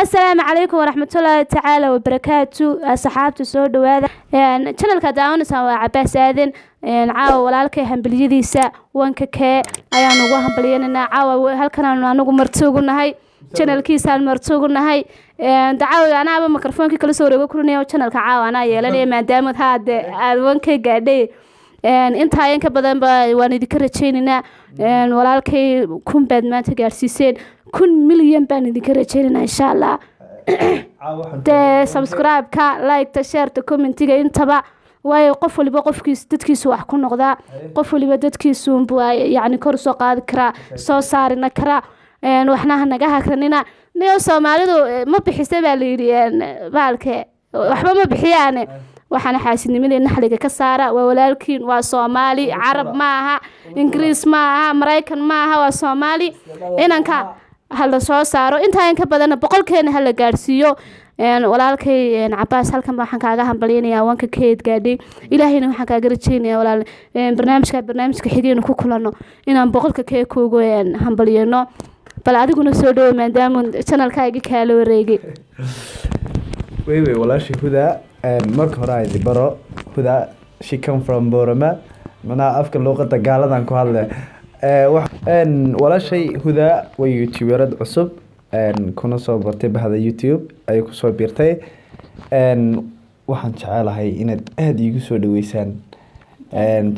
السلام عليكم ورحمة الله تعالى وبركاته. صحابتي soo dhawaada channelka daawanaysan waa Cabaas Aadan caawa walaalkay hambaliyadiisa wanka kee ayaan ugu hambaliyeenaa caawa halkan aan anagu martoogunahay channelkiisaan martoogunahay dacaawa anaaba mikrofoonka kala soo wareego kulinayo channelka caawa ana yeelanay maadaama aad wanka gaadhay inta ay ka badan waan idin rajaynaynaa walaalkay kun baad maanta gaarsiiseen 1 milyan baan idin rajaynaynaa insha Allah subscribe ka like share comment-iga intaba way qof waliba qofkiisa dadkiisa wax ku noqdaa qof waliba dadkiisa yaani kor soo qaadi kara soo saarina kara waxna naga hakranina niyo Soomaalidu ma bixisay baa leeyahay baalke waxba ma bixiyaan waxana xaasidnimada naxliga ka saara waa walaalkiin waa Soomaali Arab maaha Ingiriis maaha Mareykan maaha waa Soomaali inanka hal soo saaro inta in ka badan boqolkeena hal gaarsiiyo walaalkay Cabaas halkan waxaan kaaga hambaliyeenayaa wanka keed gaadhay ilaahayna waxaan kaaga rajaynayaa walaal barnaamijka xigeen ku kulano inaan boqolka kee koogo hambaliyeno bal adiguna soo dhaw maadaama channelkaaga kala wareegay way walaashi huda marka hore ay baro huda she come from Borama mana afka luqada gaaladan ku hadlay walaashay huda way youtuberad cusub kuna soo bartay bahda YouTube ay ku soo biirtay waxaan jecelahay inaad aad iigu soo dhaweysaan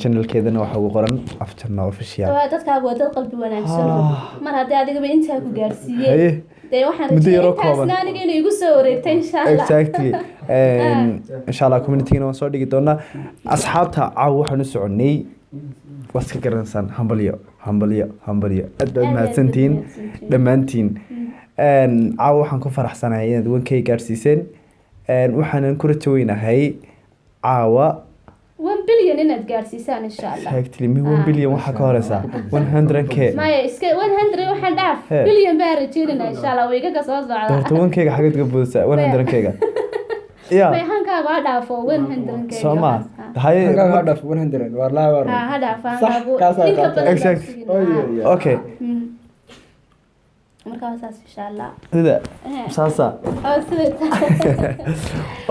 channelkeedana waxa ugu qoran Afjarno official dadkaagu waa dad qalbi wanaagsan mar haddii adiga inta ku gaarsiiyay waxaan rajaynayaa inay igu soo wareegtay insha Allah exactly insha Allah community-na waan soo dhigi doonaa asxaabta caaw waxaan u soconay waska garansan hambalyo aad mahadsantiin dhamaantiin caaw waxaan ku faraxsanahay inaad wankay gaarsiiseen waxaan ku rajaynahay caawa 1 bilyan inaad gaarsiisaan insha Allah exactly 1 bilyan waxa ka horeysa 100k maya iska 100 waxaan dhaaf bilyan baa rajaynaa insha Allah way iga soo socdaa doorto wankayga xagad ka buusa 100k يا ما هنكا غادافو 100 كيلو سما هاي هنكا غادافو 100 والله والله هدافا exactly okay markaas in sha Allah hada saasa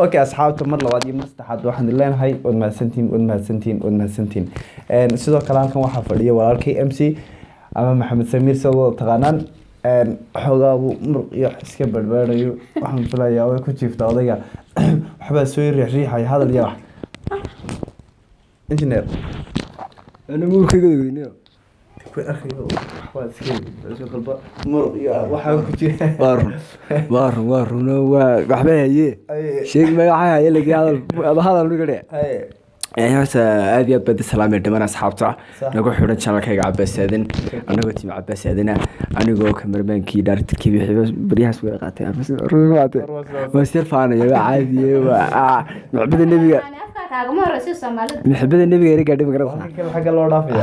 okay asxaabta mar labaad iyo mar saddexaad waxaan leenahay wad mahadsantiin sidoo kale halkan waxa fadhiya walaalkay MC ama Maxamed Samiir soo taqaanaan xogaa muruq iyo iska badbaadayo waxaan filayaa way ku jiiftaa odayga waxba soo riixay hadal yaa engineer أنا مو كذا وينه كوي أخي واحد سكين قلبه مر يا واحد كتير وار وحبه هي شيء ما يحيى يلقى هذا النقطة هسه هذه بدي سلام يدمن أصحابته نقول حورن شانكيga Cabaas Aadan anagoo tiim Cabaas Aadan anigoo cameraman-kii director-kii wixii bariyaas way qaatay wasir faanayo caadi maxbada nabiga maxbada nabiga iriga dhib garada xaga loo dhaafay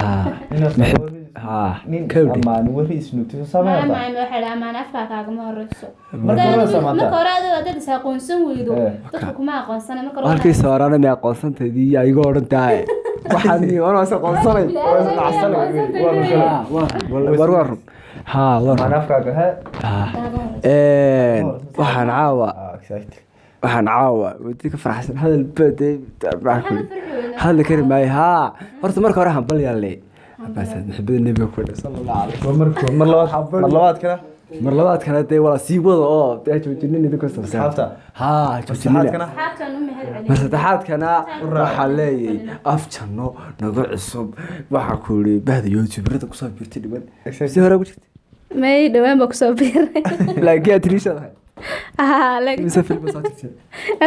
nin kawdi amaan wari isnuuti sameeyay ma waxa amaan afka kaaga ma horeyso marka hore aad aqoonsan weydo dadku kuma aqoonsan marka hore halkii saarana ma aqoonsantaydi ayaga oran tahay waxaan oo aqoonsanay war amaan afkaaga waxaan caawa wadii ka faraxsan hadal baday hadal karimay horta marka hore hambal yaalay بس نحب النبي كله صلى الله عليه وسلم مرلوات كانت ولا سيبوده تجنني ذيك الصفحه تجنني مرتاحات كان وحلي افجنو نغو عصب waxa ku yiri bahda youtuberada ku soo biirtay dhiban si hore ku jirtay may dhawaan ba ku soo biiray laakiin Trisha laakiin مسافر بساطتي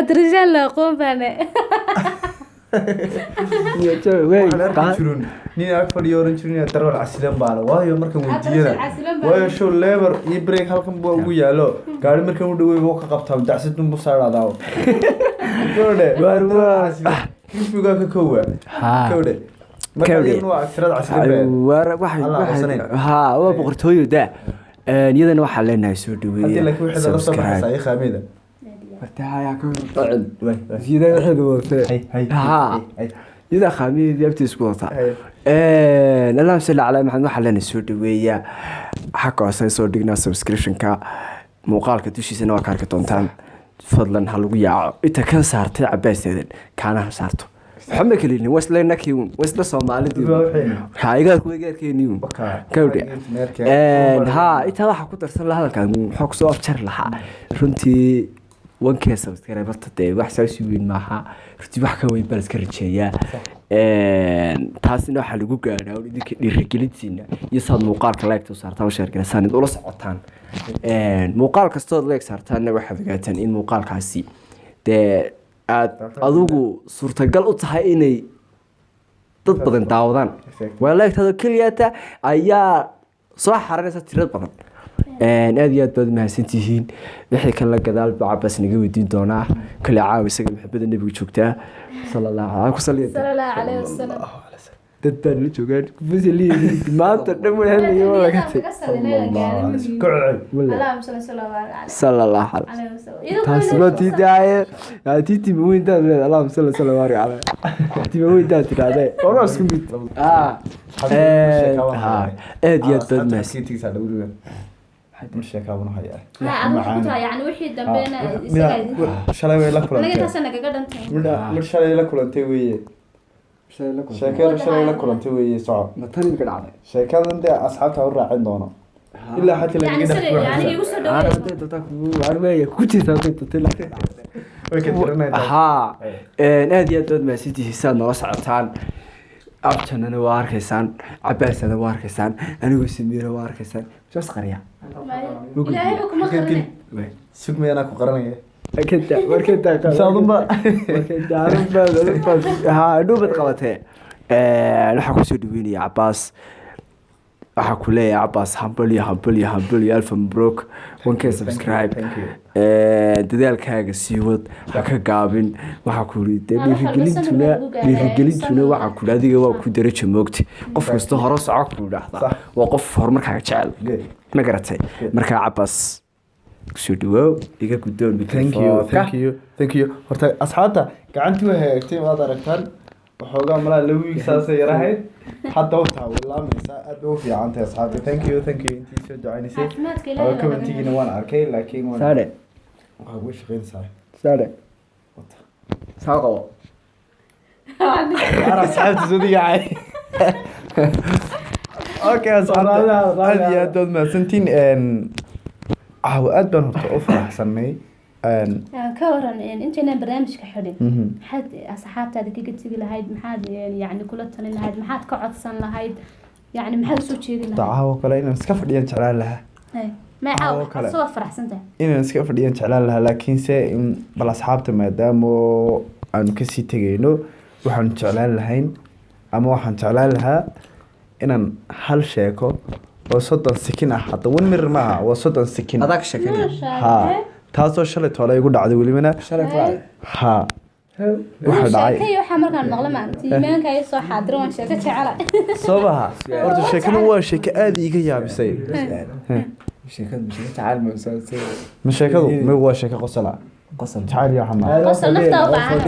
Trisha la qoobane nin akfar yoran jirnaa darwal casilan baa waayo markan weydiiyada waayo show labor iyo break halkan buu ugu yaalo gaari markan u dhaweey oo ka qabtaa dacsadun buu saaradaa gode kifuga ka koowa gode markan waa aktirada casilan waa boqortooyo daa iyadana waxa leenahay soo dhaweeyay hadii la ku xidha la soo baxay khaamida فتاها كل طعن زيدا واحد إذا خامي ذبتي سكوطة اللهم صل على محمد وحلنا السود ويا حكوا سيصور دينا سبسكريبشن كا muuqaalka dushiisana waa ka arki doontaan fadlan ha lagu yaaco inta ka saartay cabaasteedan kaana ha saarto waxma kelinin wasleenakiun wasla soomaalidii igaarkeeniun kawdhe intaa waxaa ku darsan lahaa hadalkaan waxaa kusoo afjari lahaa runtii wankee sabskare barta dee wax saasi weyn maaha runtii wax ka weyn baa laska rajeeyaa taasina waxaa lagu gaadhaa idinka dhiirigelintiina iyo saad muuqaalka laegta u saartaan u sheergalaysaan id ula socotaan muuqaal kastood leeg saartaanna waxaad ogaataan in muuqaalkaasi dee aada adigu suurtagal u tahay inay dad badan daawadaan waa leegtaadoo keliyata ayaa soo xaranaysa tirad badan aada iyo aad baad mahadsantihiin wixii kan la gadaal baa cabaas naga weydiin doonaa kale caawa isaga maxabada nebiga joogtaa sala allahu calayhi wasalam dad baan la joogaan maanta dhan way hadlayo waa laga sala allahu calayhi taasi waa tii daaye tii timaweyntaad leed allahuma salli sala baari caleh timaweyntaad tidhahdee oraa isku mid aada iyo aad baad mahadsantihiin shalay way la kulantay weye sheekada shalay la kulantay weye soco sheekadan dee asxaabta u raacin doono ilaa xataa aada iyo aad baad mahadsantihiin saad noola socotaan abjanana waa arkaysaan cabaasana waa arkaysaan anigoo samiira waa arkaysaan saas qariya sugmayanaa ku qaranaya dhuubad qabatee waxaa kusoo dhaweynaya cabaas waxaa ku leeyahay cabaas hambal iyo alfa mabrook wankee subscribe dadaalkaaga sii wad ha ka gaabin waxaa ku ii dhiirigelintuna waxaa ku adiga waa ku darajo moogta qof kasta hore soco ku idhaahdaa waa qof horumarkaaga jecel ma garatay markaa cabaas kusoo dhawaaw iga guddoon thank you horta asxaabta gacantii way hagaagtay waad aragtaan waxoogaa malaa laba wiig saasay yarahayd hadda wataa walaamaysaa aad bay u fiican tahay asxaabta thank you intii soo ducaynaysay commentigiina waan arkay laakiin saade waxaa uga shaqeynaysaa saade saa qabo asxaabta soo digacay okay asxaabta aad iyo aad baad mahadsantiin caawa aad baan horta u faraxsanay ka waran intaynaan barnaamijka xidhin maxaad asxaabtaada kaga tegi lahayd maxaad yani kula talin lahayd maxaad ka codsan lahayd yani maxaad usoo jeedi lahayd caawa kale inaan iska fadhiyan jeclaan lahaa soo faraxsantahay inaan iska fadhiyan jeclaan lahaa laakiinse bal asxaabta maadaama aanu kasii tegayno waxaanu jeclaan lahayn ama waxaan jeclaan lahaa inaan hal sheeko oo 30 sekin ah hadda 1 mir maaha waa 30 sekin adag sheekada ha taasoo shalay toole igu dhacday welibana shalay faa ha waxa dhacay waxa markaan maqla maanta iimaanka ay soo xaadiro waan sheeko jecela sabaha horta sheekadu waa sheeko aad iiga yaabisay sheekadu ma sheekadu ma waa sheeko qosala jacayl iyo xamaa qosol nafta u baahan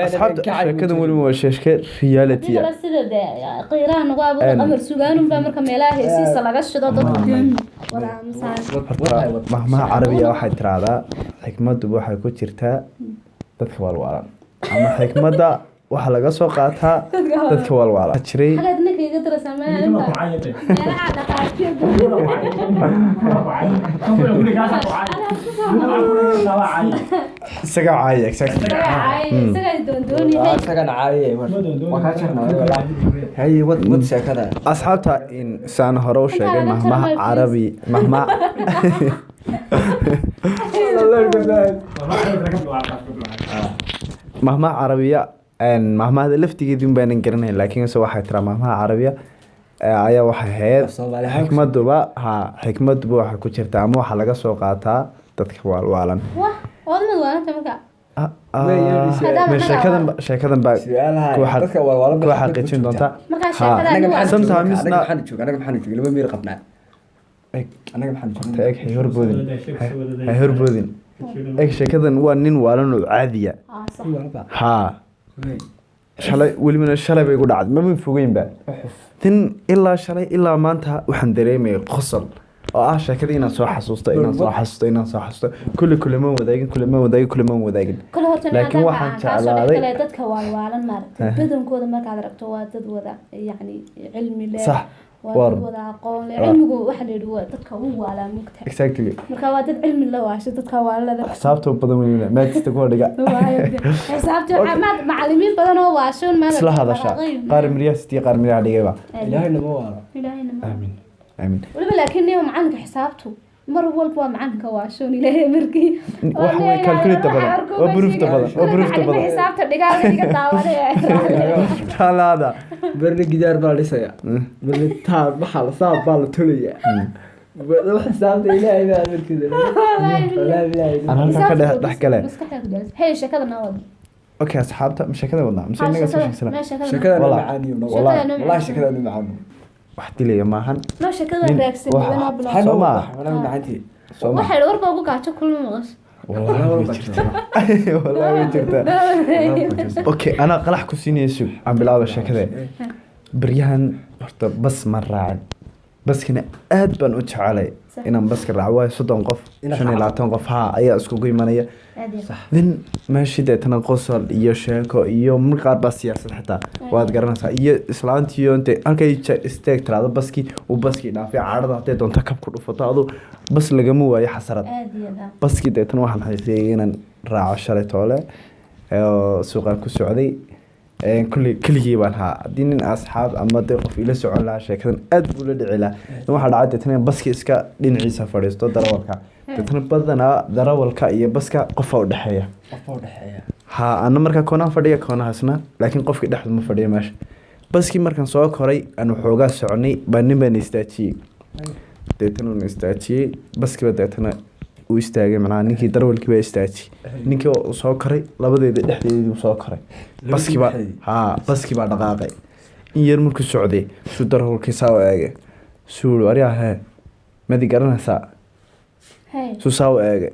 asxaabta sheekadan weliba waa sheeko reality ah sida qiiraan ugu abuur qamar sugaan baa marka meelaha heesiisa laga shido dadka mahmaha carabiga waxay tiraahdaa xikmaddu waxay ku jirtaa dadka walwaalan ama xikmadda waxa laga soo qaataa dadka walwaalan jiray isaga caaya exactly asxaabta in saan hore u sheegay mahmaha carabi mahmaha carabiya mahmahada laftigeedii baanan garanayn laakiin se waxay tiraa mahmaha carabiya ayaa waxay ahayd xikmaduba waxay ku jirtaa ama waxaa laga soo qaataa dadka waalwaalan sheekadan baa ku xaqiijin doonta horboodin sheekadan waa nin waalan oo caadiya ha shalay welibana shalay bay igu dhacday mama fogeynba tin ilaa shalay ilaa maanta waxaan dareemaya qosol oo ah sheekadii inaan soo xasuusto kulama wadaagin kale horta laakiin waxaan jeclaaday dadka waalwaalan maaragtay badankooda markaad aragto waa dad wada yacni cilmi leh sax waa dad wada aqoon leh cilmigu waxa la yidhi waa dadka ugu waalaa mugta exactly marka waa dad cilmi la waasho dadka waalada xisaabta badan weyn maadista ku dhiga xisaabta macallimiin badan oo waashoon maanta isla hadasha qaar miryastii qaar miryaa dhigayba ilaahayna ma waala aamin aamin waliba laakiin niyo macalinka xisaabtu mar walba waa macalinka waashoon ilaahay markii wax way calculate badan oo buruufta badan xisaabta dhigaa iga daawaday talaada barna gidaar baa dhisaya barna taab maxaa la saab baa la tolaya wax xisaabta ilaahay baa markii ana halka ka dhex gale hey shakada nawad okay asxaabta shakada wadna mise inaga soo sheegsana shakada macaaniyo wallahi shakada macaaniyo wax dilaya maahan no shakada raagsan wana bla soma wana macaanti waxay warba ugu gaajo kulma maqas والله jirta okay ana qalax ku siinayso aan bilaabo sheekada baryahan horta bas ma raacin baskina aad baan u jecelay inaan baska raaco waa 30 qof 25 qof ayaa isku imanaya then meeshii deetana qosol iyo sheeko iyo markaa bas siyaasad xitaa waad garanaysaa iyo islaantiyo inta halkay istaag tiraado baski uu baski dhaafay caarada hadday doonto kab ku dhufato adu bas lagama waayo xasarad baski deetana waxaan haysay inaan raaco shalay toole suuqa ku socday كلي بانها دين أصحاب أما تقف إلى سؤال شيء أدب ولا دعلا ما حد عاد تتنين بس كإسكا دين عيسى فريستو دراولك تتنين بدنا دراولك إيه بس كقفة ودحية ها أنا مركا كونا فردية كونا حسنا لكن قف كده حد مفردية ماشي بس كي مركا سوا كوري أنا حوجا سعني بني استاتشي تتنين استاتشي بس كده تتنين uu istaagay macnaha ninkii darwalkii baa istaagay ninkii uu soo koray labadeeda dhexdeedii uu soo koray baskii baa dhaqaaqay in yar markuu socday suu darwalkii saa u eegay suu ariyaa hee madi garanaysaa suu saa u eegay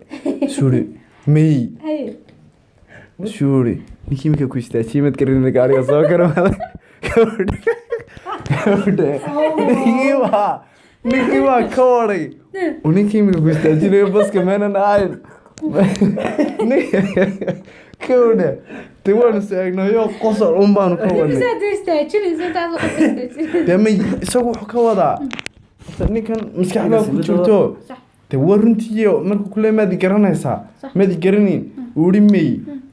suuri may suuri ninkii markaa ku istaajiyey mad garanayna gaariga soo karamada ninkii waa ka waday ninkii imika ku istaajinayo baska meenan ahayn kawdhe de waanu seegnayo qosol un baanu ka wadnay dema isagu wuxuu ka wadaa ninkan maskaxdaa ku jirto de waa runtiiyo markuu kule maadi garanaysaa maadi garanayn uhi may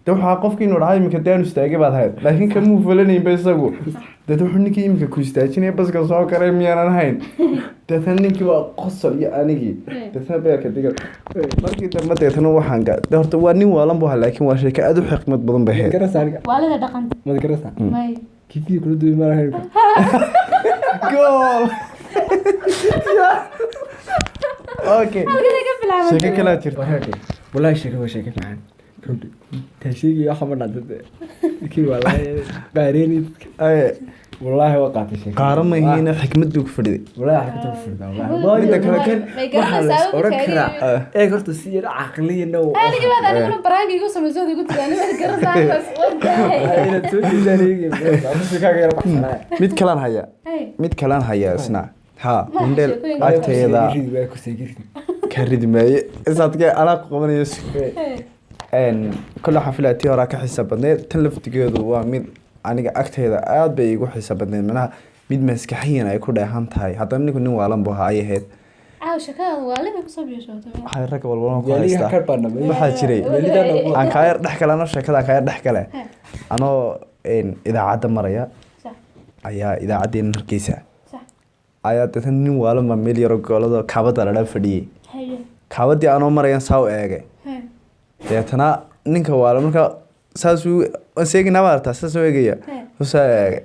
de waxaa qofkii inuu dhahay imika daanu istaagay baad ahayd laakiin kamuu falanaynba isagu dad wuxuu ninkii imika ku istaajinaya baska soo karay miyaanan ahayn deetana ninkii waa qosol iyo anigii deetana beerka diga markii dambe deetana waxaan de horta waa nin waalan bu ahaa laakiin waa sheeko aad u xikmad badan bay ahayd waalida dhaqanta mad garasa may kifii kula duwi ma lahayn gool okay sheeko kala jirta wallahi sheeko waa sheeko fiican تشيكي يا حمد عدد كي والله باريني والله وقعت شيء قارن هنا حكمتك فردي والله حكمتك فردي والله ما بدك لكن أوركرا إيه قلت سير عقلية نو أنا كمان أنا كنا برانجي يقول سمزود قلت أنا ما أتكرر بس أنا تقولي جاني بس كاجي ميت كلام هيا ميت كلام هيا اسمع ها مندل أكتر كريد ماي إذا أنا قمنا يسوع كل حفلاتي هراء كحساب بدني تلفت جودو وميد aniga agteeda aad bay igu xiiso badneed manaha mid maskaxiyan ay ku dheehan tahay haddana ninku nin waalan buu ahaa ay ahayd shakada waalida ku soo biishooto waxay rag walwala ku haystaa waxaa jiray aan kaayar dhex galano sheekada kaayar dhex gale anoo idaacadda maraya ayaa idaacaddeen hargeysa ayaa dadka nin waalan ma meel yaro goolado kaabada la fadhiyay kaabadii anoo marayaan saa u eegay deetana ninka waalan marka saasuu seegina maarta saasuu eegaya usaa eegay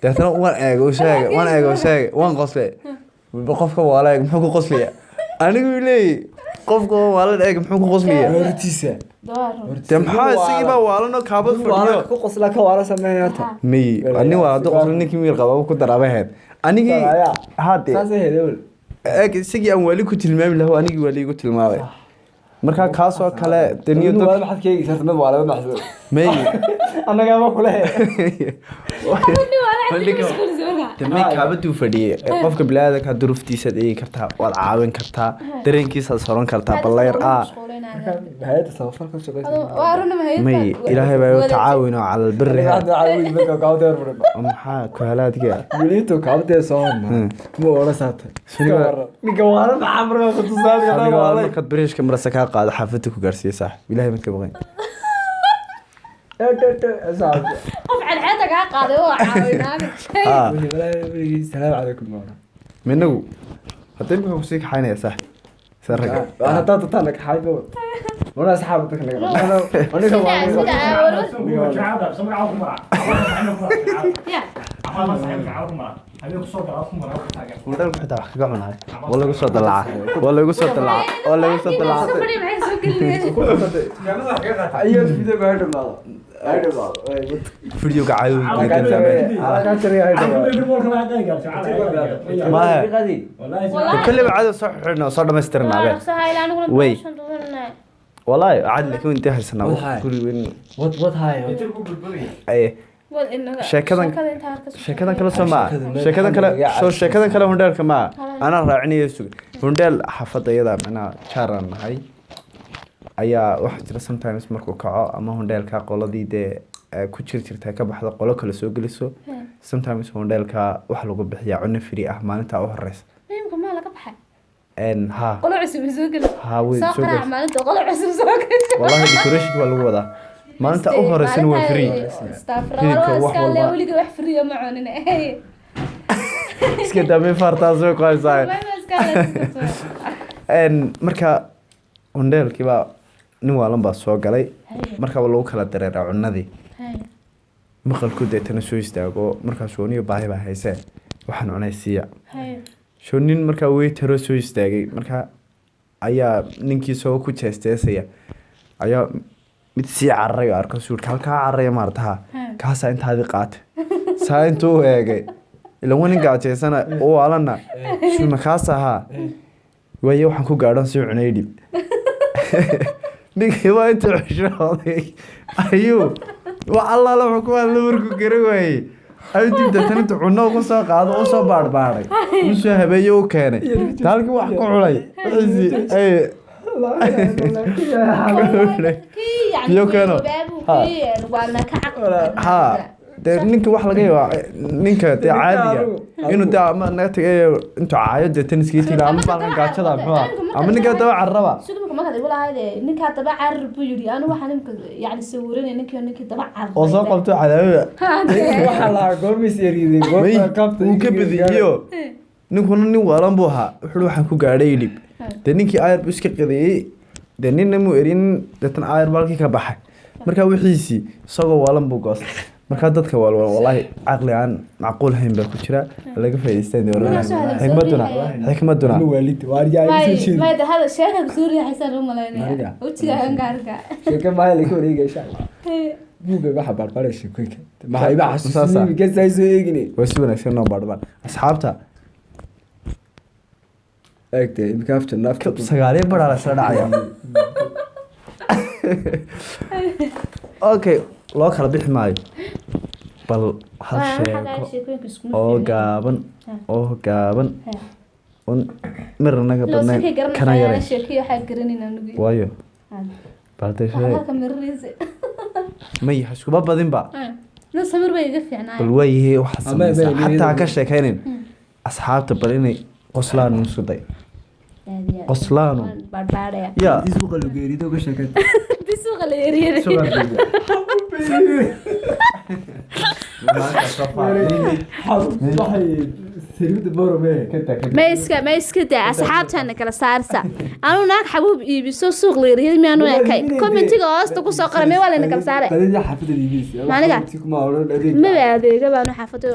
deetana waan eegay waan qoslay qofka waala eeg muxuu ku qoslaya anigu leeyahay qofka waala eeg muxuu ku qoslaya hortiisa de maxaa isagii baa waalanoo kaabad fadhiyo ku qosla ka waala sameeyata may ani waa haduu qosla ninkii wiil qaba ku daraabaheed anigii haade eeg isagii aan wali ku tilmaami lahaa anigii wali igu tilmaamay marka kaas oo kale daniyo dad maxad keegi kartaa mid waalaba maxsuud may anaga ma kule damay kaabaduu fadhiyay qofka bilaadanka duruuftiisa eegi kartaa waad caawin kartaa dareenkiisaad soron kartaa ballayr hay'adda samafalka u shaqeysa may ilaahay baa tacaawino cala albirri maxaa kuhalaadka milito kaabtee soo ma oran saata ninka waana maxaa markaa ku tusaale markaad bariishka marasa kaa qaado xaafadda ku gaarsiiya saaxib ilaahay mad ka baqayn qof cadceeda kaa qaaday oo caawinaaga salaam calaykum minagu hadda imika kusii kaxaynaya saaxib sarraga haddaa tataan nagxaybo wana asxaabta kale hundheelku xitaa wax kaga cunahay waa lagu soo dalaca waa lagu soo dalaca waa lagu soo dalaca videoga كل بعد صح إنه صار مسترنا به وي والله عاد لكن انت هالسنة كل وين وات هاي أي شكدا كلا سماع شكدا كلا شو شكدا كلا هندل كما أنا راعني يسوق هندل حفظ يدا أنا شارن هاي أيا واحد sometimes مركو كعاء أما هندل كقولدي ده كتير ترتاح كبحث قولة كل سوق جلسوا sometimes هندل كوحلو بحياة عنا فري أحمال تاعه الرئيس إن ها قلع عسب سوق ها وين ساقنا عملت قلع عسب سوق والله ديكوريشن ولا وضع ما أنت أوفر سنو فري استغفر الله واسكال لي ولي واحد فري معنا هي اسكت أبي فرطاسو كويس هاي إن مركا هندل كيبا نوالن بسوا قلي مركا والله كلا ترى عنادي مخل كده تنسوي استاجو مركا شوني باهي باهي سه وحن عنا السيا شونين مركا وي ترسوي استاجي مركا أيا نينكي سو كوتشستيسيا أيا متسيع عرّي أركض شو كالكا عرّي مرتها كاسا أنت هذه قات ساينتو هيك لو أنا قاعد جالسنا أو علنا شو مكاسا ها ويا وحنكو قاعدين سوي عنيدي نيجي ما أنت عشرة أيوه والله لو حكوا اللوركو كروي أيوة تبدأ تنت عنا وقصة قاعد وقصة بار وش هبيو كاني تعالك وحكوا علي أي يو كانوا ها ده نينك wax laga yaabo ninka taa caadiga inuu taa ama naga tagay inta caayada tenniska tii ama baalkan gaajada ama ninka taa carraba sidoo ma kada walaayde ninka taa carrab buu yiri anu waxaan ninka yaani sawiranay ninka taa carrab oo soo qabto cadaawa waxa la goormis yariidin goorta kabta uu ka badiyo ninkuna nin waalan buu ahaa wuxuu waxaan ku gaadhay ilib de ninkii ayar buu iska qadayay de ninna mu erin dadna ayar balkii ka baxay marka wixiisi isagoo waalan buu goostay marka dadka wallahi aqli aan macquul hayn baa ku jira laga faa'iideystay xikmaduna waalid waarjaa ma hada sheekha suuriya xasan u malaynaya ujiga hangaarka sheekha ma la kooriga insha Allah buuga waxa barbaray sheekooyinka maxay ba xasuusay gasay soo eegine way si wanaagsan noo barbaan asxaabta eegtay imkaafta nafta sagaaliye badala soo dhacaya okay loo kala bixi maayo bal hal sheeko oo gaaban un mirnaga badnaan kana yaray sheekiyo waxa garanina nugu waayo baldeeshay may haskuba badin ba la samir bay iga fiicnaa bal waayay waxa sameeyay hatta ka sheekaynin asxaabta bal inay qoslaan nusuday qoslaano barbaadaya ya suuqa lagu yeerido ka sheekay suuqa la yeeriyo ما يسكت أصحابتنا كلا سارسة أنا ناك حبوب يبيسو سوق ليري ما أنا كاي كم تيجي أصلا كوسا قرمي ولا نكال سارة بدي حافظ اليبيس ما نقع ما بعدي كمان أنا حافظ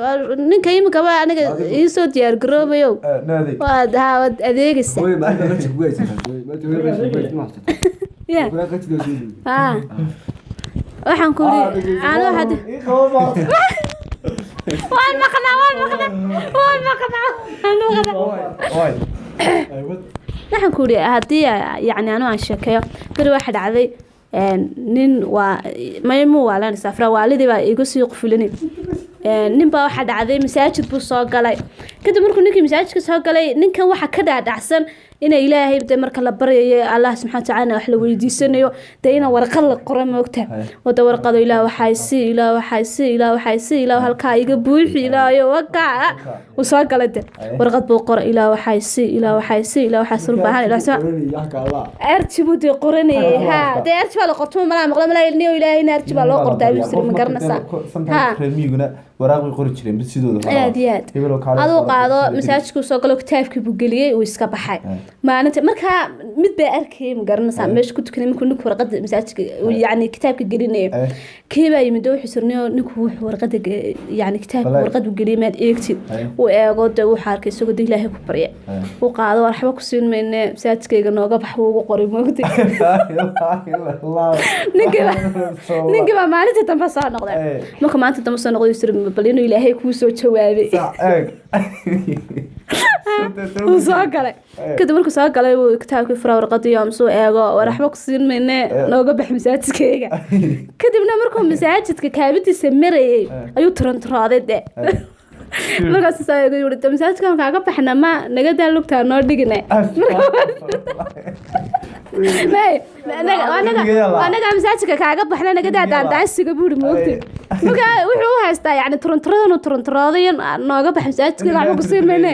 نكاي مكبا أنا يسوي ديار جروب يو نادي وده أديك السنة هو ما أنت ماشي كويس ما تقول كويس ما يا waxaan ku yiri aan waxaan ku yiri hadii yani aan sheekayo bari waxa dhacday nin waa maymu waalan safra waalidii baa igu sii qufulin nin baa waxaa dhacday masaajid buu soo galay kadib markuu ninkii masaajidka soo galay ninkan waxa ka dhaadhacsan ina ilaahay de marka la baryayo Allah subhanahu wa ta'ala wax la weydiisanayo de ina warqad la qoro moogta wada warqado ilaah waxay si ilaah halka iga buuxi ilaahay waqa uu soo galay de warqad buu qoro ilaah waxay si ilaah baahan ilaah arjibu de qoranay ha de arjiba la qorto ma maqla ilaahay arjiba loo qortaa bisir ma garanaysa ha reemiguna waraaq qori jireen sidooda adoo qaado masaajidku soo galo kitaabkii buu galiyay uu iska baxay maalinta marka mid bay arkay ma garanaysa meesha ku tukanay markuu ninku warqada masaajidka yani kitaabka gelinay kiiba yimid wuxuu sirniyo ninku wuxuu warqada yani kitaabka warqad uu geliyay maad eegtid uu eego de uu xarkay isagoo ilaahay ku barya uu qaado waxba ku siin meene masaajidkayga nooga bax uu qoray moogtay ninkiiba maalinta dambe soo noqday marka maalinta dambe soo noqday sir bal inuu ilaahay kuu soo jawaabay uu soo galay kadib markuu soo galay uu kitaabkii fura warqadii amsuu eego waxba ku siin meene nooga bax masaajidkayga kadibna markuu masaajidka kaabadiisa marayay ayuu tarantaraaday de markaas saayay yiri masaajidkan kaaga baxna ma naga daa lugta noo dhigine anaga masaajidka kaaga baxna naga daa daandaasiga buuri moogtay marka wuxuu haystaa yani tarantaraaday nooga bax masaajidka waxba ku siinayne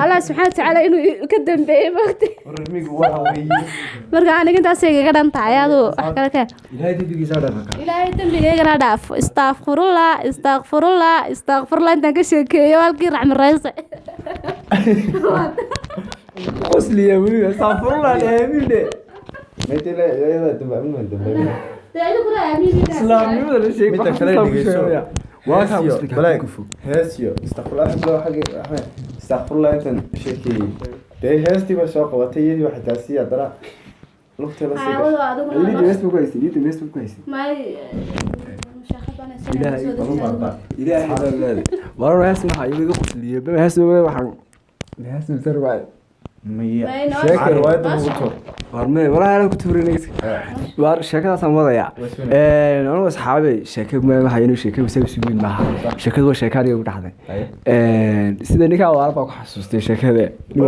Allah subhanahu wa ta'ala inuu ka dambeeyay moogtay marka aniga intaas iga dhantahay adoo wax kale ka ilaahay dambigeena dhaaf astaghfirullah inta ka sheekeeyo halkii raxmi raayse qosliya wili astaghfirullah aamine meetele ayada dambaamina dambaamina islaamnimada la sheeg mid kale dhigayso waa ka balaag heesiyo astaghfirullah intan sheekay de heesti ba soo qabatay yiri waxa taasi adara lugta la sheegay yiri Facebook haysi ilaahay warar hees waxa iyaga qosliya ba hees waxaan hees sarwaa miya sheekay riwaayad ugu warmay walaal ku tuurinaysa war sheekadaas aan wadaya anigu asxaabay sheekay ma hayno sheekay suumin maaha sheekadu waa sheekadii ugu dhacday sida ninka waalba ku xasuustay sheekada ni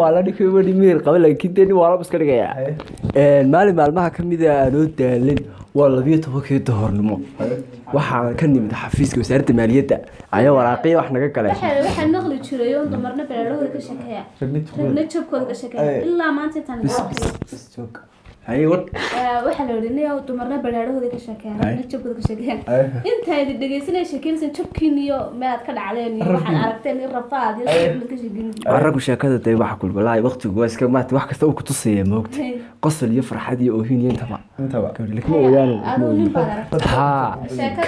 waalba dhikay wadi meer qaba laakiin dee ni waalba iska dhigaya maalmaha kamid ah anoo daalin waa 12 doornimo waxaan ka nimid xafiiska wasaaradda maaliyadda ayaa waraaqay wax naga galay waxa naqli jiray oo dumarna beerahooda ka shaqeeya ragna jabkooda ka shaqeeya ilaa maanta tan waxa la yidhi dumarna beerahooda ka shaqeeya ragna jabkooda ka shaqeeya inta ay dhageysanayso sheekaysan jabkiin iyo meed ka dhacdeen iyo waxaan aragteen in rafaad iyo ka shaqeyn aragu sheekada tay waxa kulba laay waqtigu waa iska maanta wax kasta uu ku tusayay moogtay qosol iyo farxad iyo oohin iyo intaba laakiin wayaan ha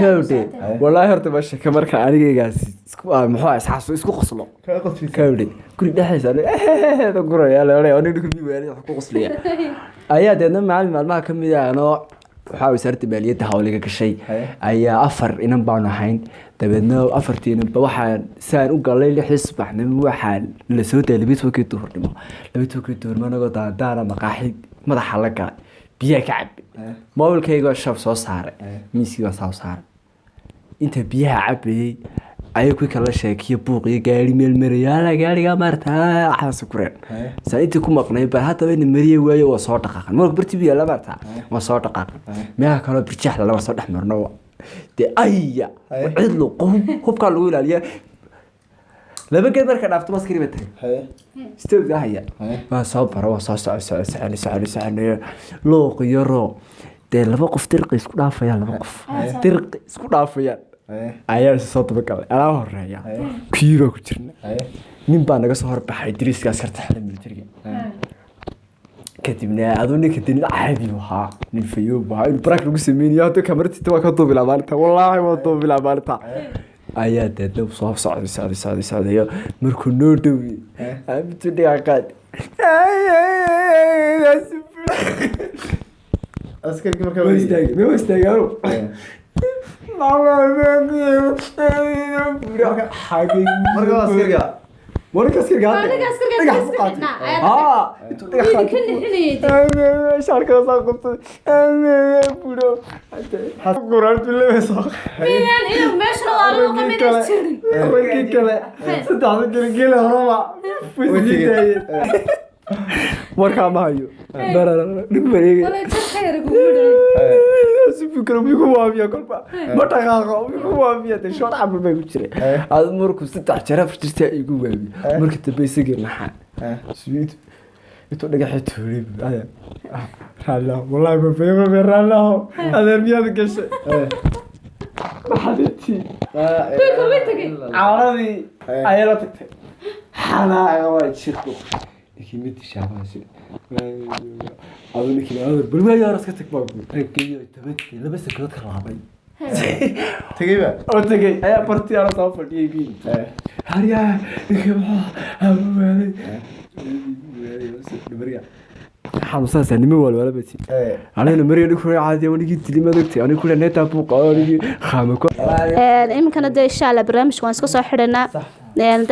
kawde wallahi horta ba sheeka marka anigaygaas isku muxuu isxaaso isku qoslo kawde guri dhaxaysa guraya la anigu ku weeyay wax ku qosliya ayaa deedna maalmaha kamid ah anoo waxa wasaaradda maaliyadda hawliga gashay ayaa 4 inan baan ahayn dabeedna 4 inan waxaan saan u galay 6 subaxnimo waxaan la soo daalibay 2 duhurnimo 2 duhurnimo anagoo daadaana maqaaxid madaxa la galay biyo ka cabbi mobilkayga shaf soo saaray miiskiga soo saaray inta biyaha cabbayay ayay ku kala sheekiyo buuq iyo gaari meel maraya gaariga martaa xaas ku reen saayintii ku maqnay ba hadaba in mariye waayo waa soo dhaqaqan marka bartibiya la martaa waa soo dhaqaqan meelaha kale birjax la soo dhaxmarno de ayya cidlo hubka lagu ilaaliyo laba geed marka dhaafto maskari batay steed haya waa soo baro waa soo socod looq yaro de laba qof dirqi isku dhaafayaan laba qof dirqi isku dhaafayaan ayaa soo tabagalay anaa horeeya kiiba ku jirna nin baa naga soo horbaxay diriiskaas karta xilli militariga kadibna adoo ninka dinin caadi wahaa nin fayo wahaa in break lagu sameeyay hada kamartii waa ka duubilaa maalinta wallaahi waa duubilaa maalinta ayaa deedna soo socday markuu noo dhawi abtu dhigaaqad askarki markaa ma istaagay markaa askariga warkaas ka gaadhay aniga askariga dhagax iska ku qaatay xidhnaa intuu dhagax wiil qaatay ka nixinayay sharkaas aan qabtay budo quraantu leeso fiilan inuu meesha waa lagu qamid jirin warkii kale saddex gel horaba wasiitay warka ma hayo dhig wareegay wala jar khayr ugu midhay si fikro bigu waabiya kolba ma dhaqaaqo bigu waabiya de short abul bay ku jiray aad markuu saddex jeer aftirta igu waabiya marka dambe isagii naxaa sweet intuu dhagaxay tuulay raallah wallahi ma fahmo ma raallah adeer miyaad gashay maxadti caaladii ayala tagtay xalaa waa jirto kimid shaabasi bal ma yaar iska tag baa reebkeeyo tabadkii laba sakadood ka raabay tagayba oo tagay ayaa barti aan soo fadhiyay bi hariya ikaba awaalay xanuunsaas anima wala bati anina mariyo dhig hore caadi ah wanigi tilimadagtay aniga kula neeta buu qaadigi khamako iminkana dee insha Allah barnaamijka waan iska soo xidhanaa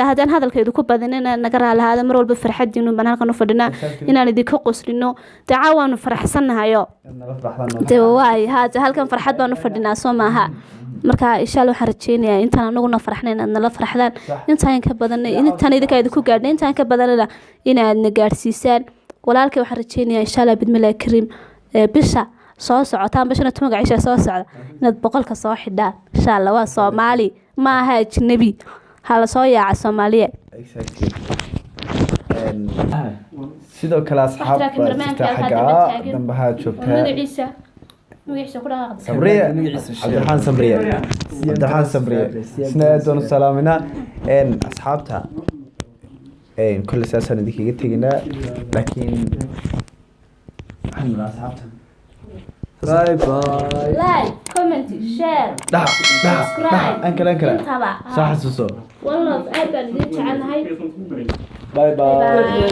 haddaan hadalkeedu ku badan inaan naga raalahaada mar walba farxadiinu baan halkan u fadhinaa inaan idinka qoslino dee caawaanu faraxsannahayo dee waay haata halkan farxad baan u fadhinaa soo maaha marka insha Allah waxaan rajeynayaa intaan anaguna farxnay inaad nala farxdaan intaan ka badan intaan idinka idinku gaadhnay intaan ka badanna inaad na gaadhsiisaan walaalkay waxaan rajeynayaa insha Allah bidmilaahi kariim bisha soo socotaan bishana tumaga cisha soo socda inaad boqolka soo xidhaan insha Allah waa Soomaali ma aha ajnabi hala soo yaaca Soomaaliya sidoo kale asxaab jirta xagga dambaha joogtaa magaciisa ku dhaaqad sabriya cabdiraxmaan sabriya isna doon salaamina asxaabta كل أساسا ذيك يتجينا لكن الحمد أصحابنا باي باي لايك كومنت شير سبسكرايب أنكل صح سوسو والله أبدا اللي تعال هاي باي باي